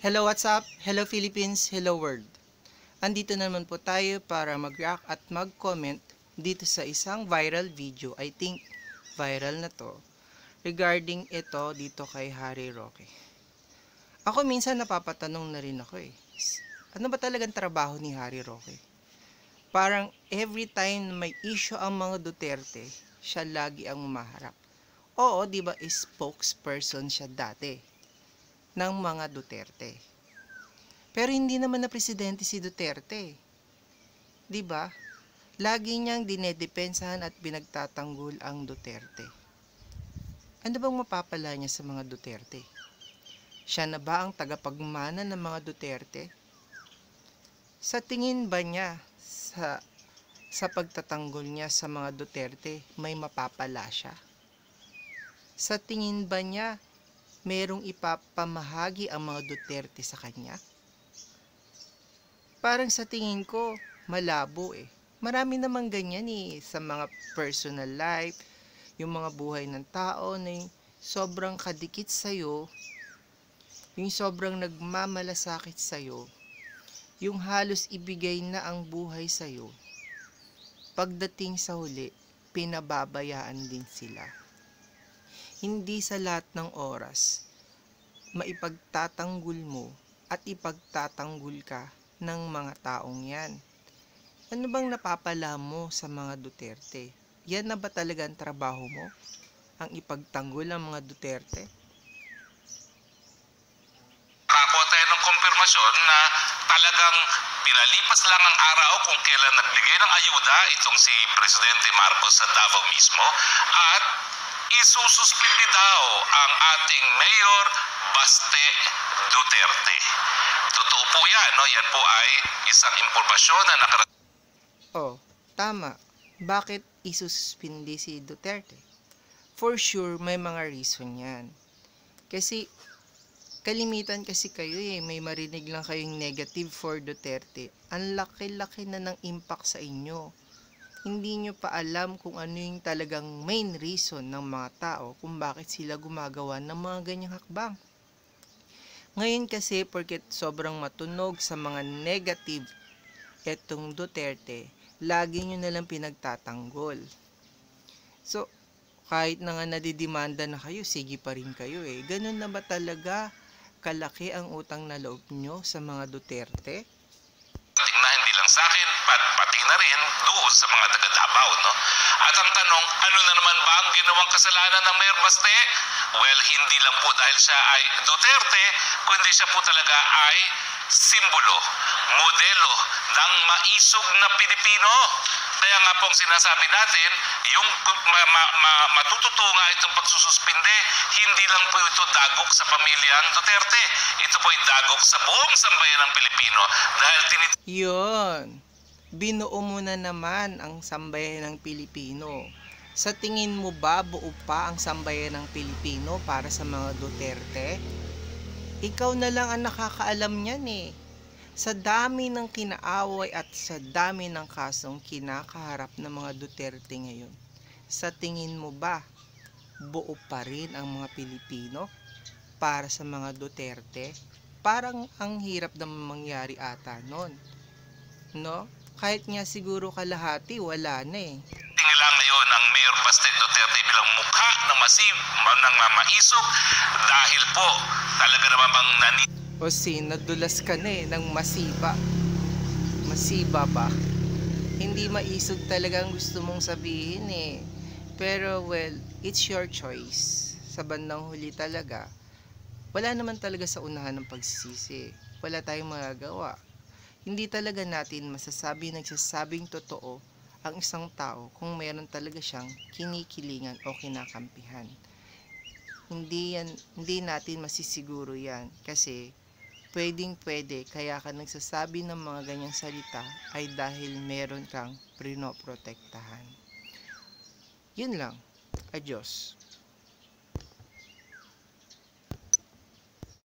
Hello, what's up? Hello Philippines, hello world. Andito naman po tayo para mag-react at mag-comment dito sa isang viral video. I think viral na to. Regarding ito dito kay Harry Roque. Ako minsan napapatanong na rin ako eh. Ano ba talagang trabaho ni Harry Roque? Parang every time may issue ang mga Duterte, siya lagi ang umaharap. Oo, di ba spokesperson siya dati ng mga Duterte. Pero hindi naman na presidente si Duterte. 'Di ba? Lagi niyang dinedepensahan at pinagtatanggol ang Duterte. Ano bang mapapala niya sa mga Duterte? Siya na ba ang tagapagmana ng mga Duterte? Sa tingin ba niya sa pagtatanggol niya sa mga Duterte, may mapapala siya? Sa tingin ba niya merong ipapamahagi ang mga Duterte sa kanya? Parang sa tingin ko, malabo eh. Marami namang ganyan eh sa mga personal life, yung mga buhay ng tao na yung sobrang kadikit sa'yo, yung sobrang nagmamalasakit sa'yo, yung halos ibigay na ang buhay sa'yo. Pagdating sa huli, pinababayaan din sila. Hindi sa lahat ng oras, maipagtatanggol mo at ipagtatanggol ka ng mga taong yan. Ano bang napapala mo sa mga Duterte? Yan na ba talaga ang trabaho mo? Ang ipagtanggol ang mga Duterte? Nakakuha tayo ng kumpirmasyon na talagang pinalipas lang ang araw kung kailan nagbigay ng ayuda itong si Presidente Marcos sa Davao mismo at isususpindi daw ang ating Mayor Baste Duterte. Totoo po yan, no? Yan po ay isang impormasyon na Oh, tama. Bakit isususpindi si Duterte? For sure, may mga reason yan. Kasi, kalimitan kasi kayo eh, may marinig lang kayong negative for Duterte. Ang laki-laki na ng impact sa inyo. Hindi nyo pa alam kung ano yung talagang main reason ng mga tao kung bakit sila gumagawa ng mga ganyang hakbang. Ngayon kasi, porket sobrang matunog sa mga negative etong Duterte, lagi nyo nalang pinagtatanggol. So, kahit na nga nadidimanda na kayo, sige pa rin kayo eh. Ganun na ba talaga kalaki ang utang na loob nyo sa mga Duterte? na hindi lang sa akin, pati na rin doon sa mga taga Davao, no? At ang tanong, ano na naman ba ang ginawang kasalanan ng Mayor Baste? Well, hindi lang po dahil siya ay Duterte, kundi siya po talaga ay simbolo, modelo ng maisog na Pilipino. Kaya nga pong sinasabi natin, yung matututo nga itong pagsususpinde, hindi lang po ito dagok sa pamilyang Duterte. Ito po ay dagok sa buong sambayan ng Pilipino dahil Yun. Binuo mo na naman ang sambayan ng Pilipino. Sa tingin mo ba buo pa ang sambayan ng Pilipino para sa mga Duterte? Ikaw na lang ang nakakaalam niyan eh. Sa dami ng kinaaway at sa dami ng kasong kinakaharap ng mga Duterte ngayon, sa tingin mo ba buo pa rin ang mga Pilipino para sa mga Duterte? Parang ang hirap na mangyari ata nun, no? Kahit nga siguro kalahati, wala na eh. nila ngayon ang Mayor Baste Duterte bilang mukha ng maisog dahil po talaga naman bang O nadulas ka na eh, ng masiba. Masiba ba? Hindi maisog talaga ang gusto mong sabihin eh. Pero well, it's your choice. Sa bandang huli talaga, wala naman talaga sa unahan ng pagsisisi. Wala tayong magagawa. Hindi talaga natin nagsasabing totoo ang isang tao kung meron talaga siyang kinikilingan o kinakampihan. Hindi natin masisiguro yan kasi pwede kaya ka nagsasabi ng mga ganyang salita ay dahil meron kang pinoprotektahan. Yun lang. Adios.